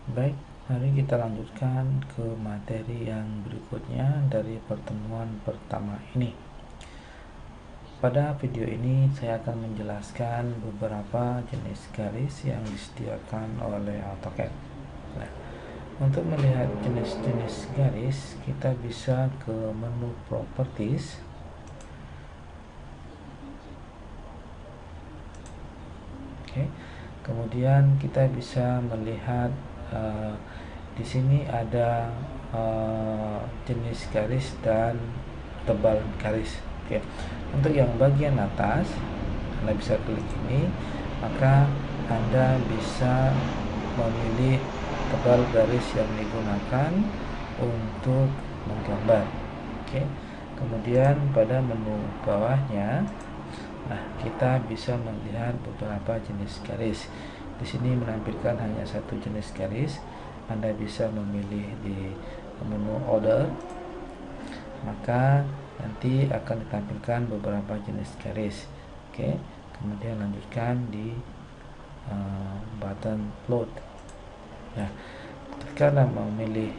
Baik, mari kita lanjutkan ke materi yang berikutnya dari pertemuan pertama ini. Pada video ini saya akan menjelaskan beberapa jenis garis yang disediakan oleh AutoCAD. Nah, untuk melihat jenis-jenis garis, kita bisa ke menu Properties. Oke. Kemudian kita bisa melihat di sini ada jenis garis dan tebal garis. Oke. Untuk yang bagian atas, Anda bisa klik ini, maka Anda bisa memilih tebal garis yang digunakan untuk menggambar. Oke. Kemudian pada menu bawahnya, kita bisa melihat beberapa jenis garis. Di sini menampilkan hanya satu jenis garis. Anda bisa memilih di menu Order, maka nanti akan ditampilkan beberapa jenis garis. Oke, kemudian lanjutkan di button Load. Nah, ketika Anda memilih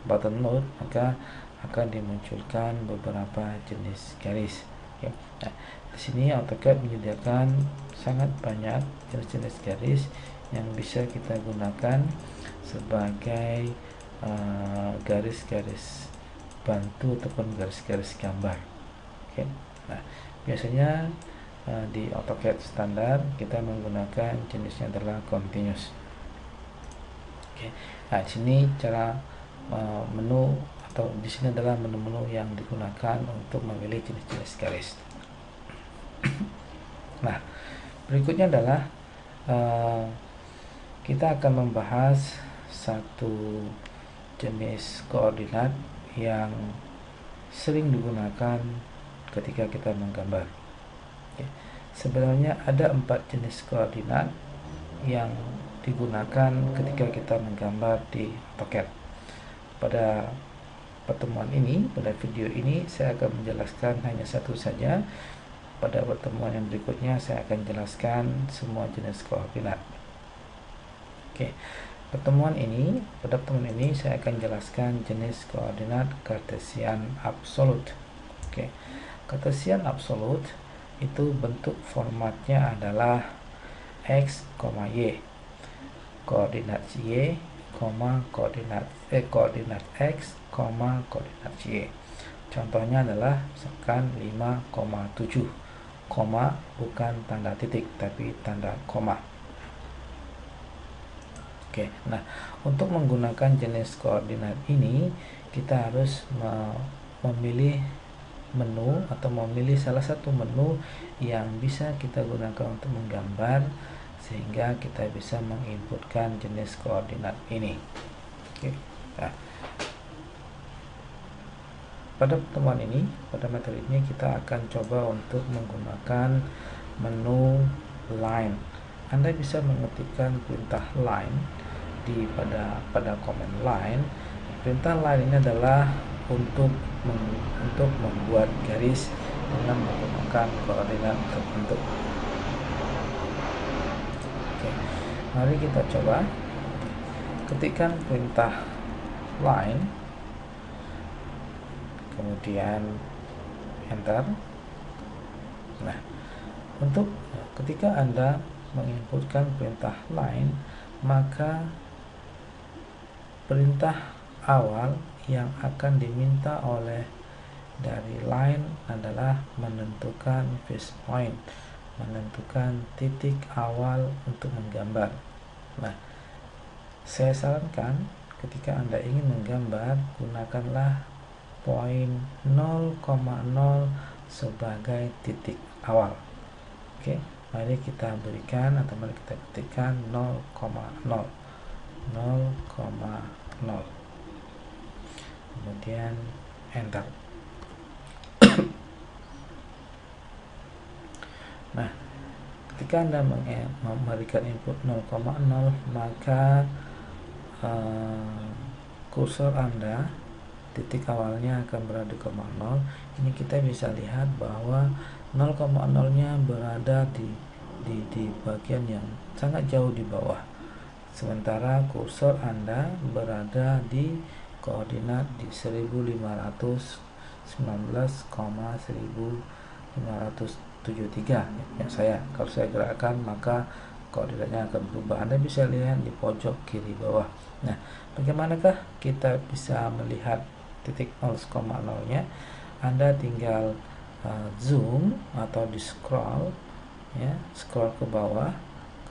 button Load, maka akan dimunculkan beberapa jenis garis. Oke. Nah, di sini AutoCAD menyediakan sangat banyak jenis-jenis garis yang bisa kita gunakan sebagai garis-garis bantu ataupun garis-garis gambar. Oke. Nah, biasanya di AutoCAD standar kita menggunakan jenisnya adalah continuous. Oke. Nah, di sini cara menu atau di sini adalah menu-menu yang digunakan untuk memilih jenis-jenis garis. Nah, berikutnya adalah kita akan membahas satu jenis koordinat yang sering digunakan ketika kita menggambar. Oke. Sebenarnya ada 4 jenis koordinat yang digunakan ketika kita menggambar di AutoCAD. Pada pertemuan ini, pada video ini saya akan menjelaskan hanya satu saja. Pada pertemuan yang berikutnya saya akan jelaskan semua jenis koordinat. Oke. Pada pertemuan ini saya akan jelaskan jenis koordinat Cartesian absolute. Oke. Cartesian absolute itu bentuk formatnya adalah x, y. Koordinat y, koordinat x, koordinat y. Contohnya adalah misalkan 5,7, koma bukan tanda titik tapi tanda koma. Oke, nah untuk menggunakan jenis koordinat ini kita harus memilih menu atau memilih salah satu menu yang bisa kita gunakan untuk menggambar sehingga kita bisa menginputkan jenis koordinat ini. Oke. Nah, pada pertemuan ini, pada materi ini kita akan coba untuk menggunakan menu line. Anda bisa mengetikkan perintah line pada command line. Perintah line ini adalah untuk membuat garis dengan menggunakan koordinat tertentu. Oke, mari kita coba ketikkan perintah line, kemudian enter. Nah, untuk ketika Anda menginputkan perintah line, maka perintah awal yang akan diminta oleh dari line adalah menentukan base point, menentukan titik awal untuk menggambar. Nah, saya sarankan ketika Anda ingin menggambar, gunakanlah poin 0,0 sebagai titik awal. Oke, mari kita berikan atau mari kita ketikkan 0,0, kemudian enter. Nah, ketika Anda memberikan input 0,0, maka kursor Anda, titik awalnya akan berada di 0. Ini kita bisa lihat bahwa 0,0 nya berada di bagian yang sangat jauh di bawah, sementara kursor Anda berada di koordinat di 1573 ya saya. Kalau saya gerakkan maka koordinatnya akan berubah. Anda bisa lihat di pojok kiri bawah. Nah, bagaimanakah kita bisa melihat titik 0,0-nya? Anda tinggal zoom atau di scroll ya, scroll ke bawah,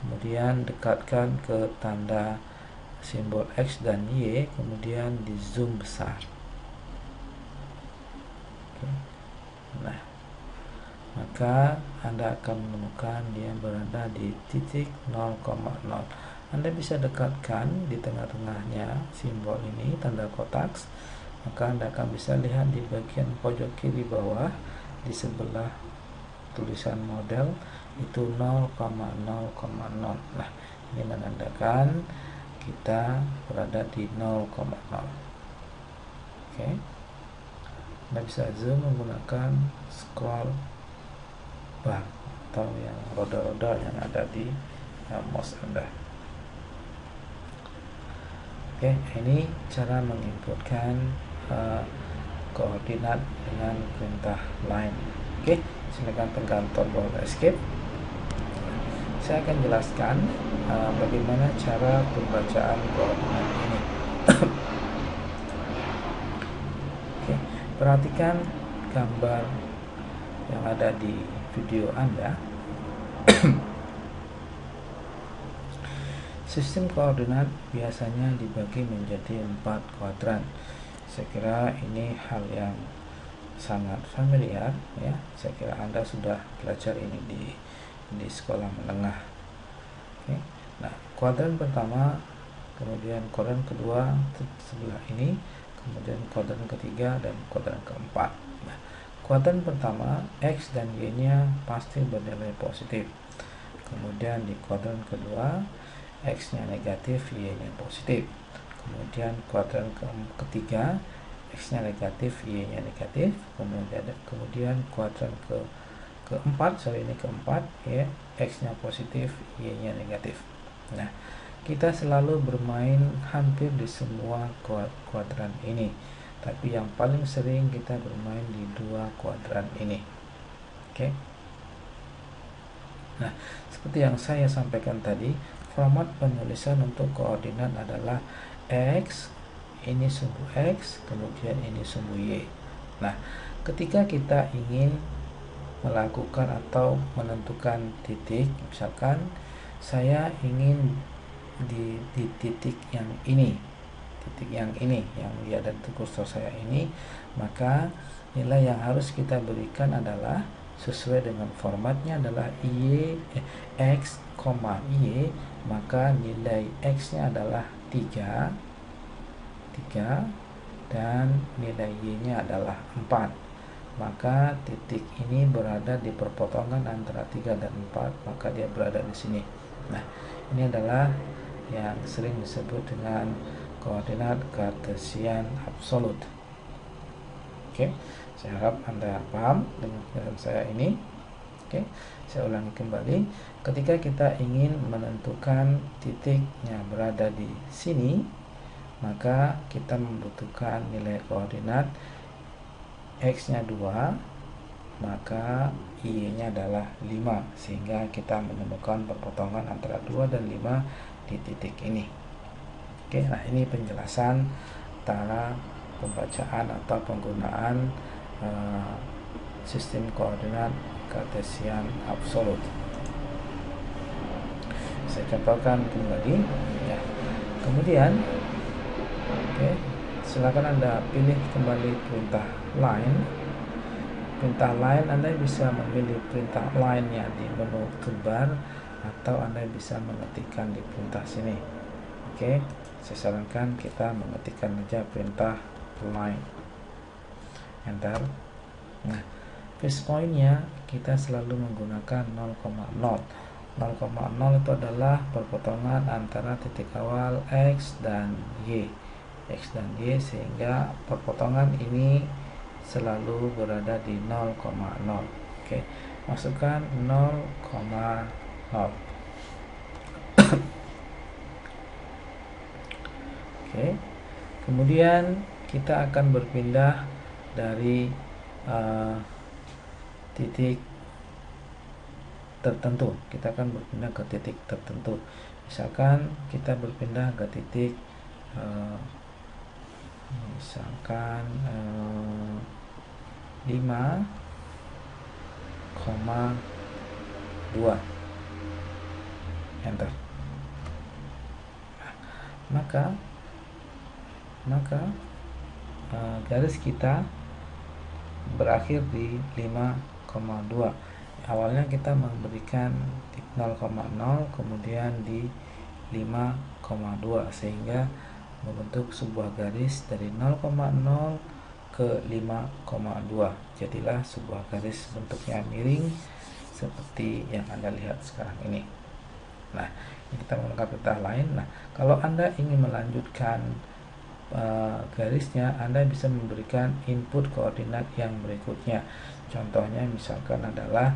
kemudian dekatkan ke tanda simbol X dan Y, kemudian di zoom besar. Oke. Nah, maka Anda akan menemukan dia berada di titik 0,0. Anda bisa dekatkan di tengah-tengahnya simbol ini, tanda kotak, maka Anda akan bisa lihat di bagian pojok kiri bawah di sebelah tulisan model itu 0,0,0. Nah, ini menandakan kita berada di 0,0. Oke. Anda bisa zoom menggunakan scroll bar atau yang roda-roda yang ada di mouse Anda. Oke, ini cara menginputkan koordinat dengan perintah line. Oke, silakan tekan tombol escape. Saya akan jelaskan bagaimana cara pembacaan koordinat ini. Oke, perhatikan gambar yang ada di video Anda. Sistem koordinat biasanya dibagi menjadi 4 kuadran. Saya kira ini hal yang sangat familiar ya. Saya kira Anda sudah belajar ini di sekolah menengah. Oke. Nah, kuadran pertama, kemudian kuadran kedua sebelah ini, kemudian kuadran ketiga dan kuadran keempat. Nah, kuadran pertama X dan Y-nya pasti bernilai positif. Kemudian di kuadran kedua X-nya negatif, Y-nya positif. Kemudian kuadran ketiga X-nya negatif, Y-nya negatif. Kemudian kuadran keempat ya, X-nya positif, Y-nya negatif. Nah, kita selalu bermain hampir di semua kuadran ini, tapi yang paling sering kita bermain di 2 kuadran ini. Oke. Nah, seperti yang saya sampaikan tadi, format penulisan untuk koordinat adalah X, ini sumbu X, kemudian ini sumbu Y. Nah, ketika kita ingin melakukan atau menentukan titik, misalkan saya ingin di titik yang ini, yang di ada kursor saya ini, maka nilai yang harus kita berikan adalah sesuai dengan formatnya adalah X, Y, maka nilai X-nya adalah 3 dan nilai Y-nya adalah 4. Maka titik ini berada di perpotongan antara 3 dan 4, maka dia berada di sini. Nah, ini adalah yang sering disebut dengan koordinat Cartesian absolut. Oke, saya harap Anda paham dengan penjelasan saya ini. Oke, saya ulangi kembali. Ketika kita ingin menentukan titiknya berada di sini, maka kita membutuhkan nilai koordinat X-nya 2, maka Y-nya adalah 5, sehingga kita menemukan perpotongan antara 2 dan 5 di titik ini. Oke, nah ini penjelasan tentang pembacaan atau penggunaan sistem koordinat Cartesian absolut. Saya contohkan kembali ya. Kemudian silakan Anda pilih kembali perintah line. Perintah line Anda bisa memilih perintah line-nya di menu toolbar atau Anda bisa mengetikkan di perintah sini. Oke, saya sarankan kita mengetikkan saja perintah line. Enter. Nah, fixed point-nya kita selalu menggunakan 0,0. 0,0 itu adalah perpotongan antara titik awal X dan Y. Sehingga perpotongan ini selalu berada di 0,0. Oke, masukkan 0,0. Oke. Kemudian kita akan berpindah dari titik tertentu. Kita akan berpindah ke titik tertentu. Misalkan kita berpindah ke titik misalkan 5,2, enter. Maka garis kita berakhir di 5,2. Awalnya kita memberikan 0,0 kemudian di 5,2 sehingga membentuk sebuah garis dari 0,0 ke 5,2. Jadilah sebuah garis bentuknya miring seperti yang Anda lihat sekarang ini. Nah, ini kita menggunakan perintah lain. Nah, kalau Anda ingin melanjutkan garisnya, Anda bisa memberikan input koordinat yang berikutnya. Contohnya misalkan adalah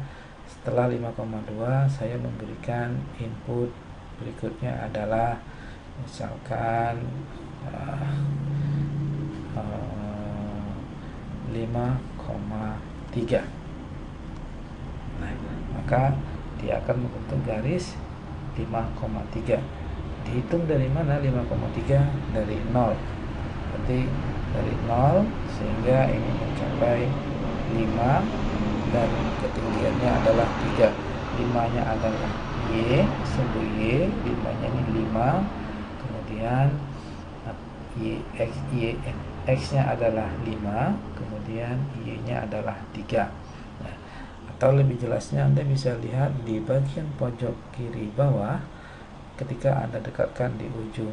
setelah 5,2 saya memberikan input berikutnya adalah misalkan 5,3. Nah, maka dia akan membentuk garis 5,3. Dihitung dari mana 5,3? Dari 0. Berarti dari 0 sehingga ini mencapai 5 dan ketinggiannya adalah 3. 5-nya adalah Y, sumbu Y, 5-nya ini 5. Kemudian X-nya adalah 5, kemudian Y-nya adalah 3. Nah, atau lebih jelasnya Anda bisa lihat di bagian pojok kiri bawah. Ketika Anda dekatkan di ujung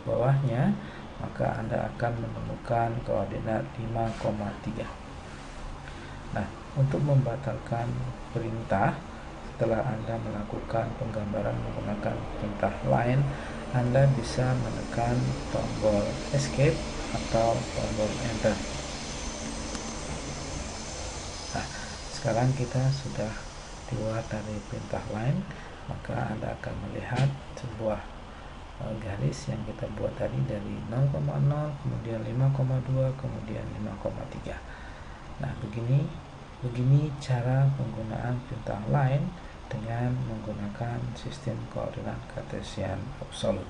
bawahnya, maka Anda akan menemukan koordinat 5,3. Nah, untuk membatalkan perintah setelah Anda melakukan penggambaran menggunakan perintah lain, Anda bisa menekan tombol escape atau tombol enter. Nah, sekarang kita sudah keluar dari perintah lain, maka Anda akan melihat sebuah garis yang kita buat tadi dari 0,0 kemudian 5,2 kemudian 5,3. Nah, begini cara penggunaan perintah line dengan menggunakan sistem koordinat Cartesian absolut.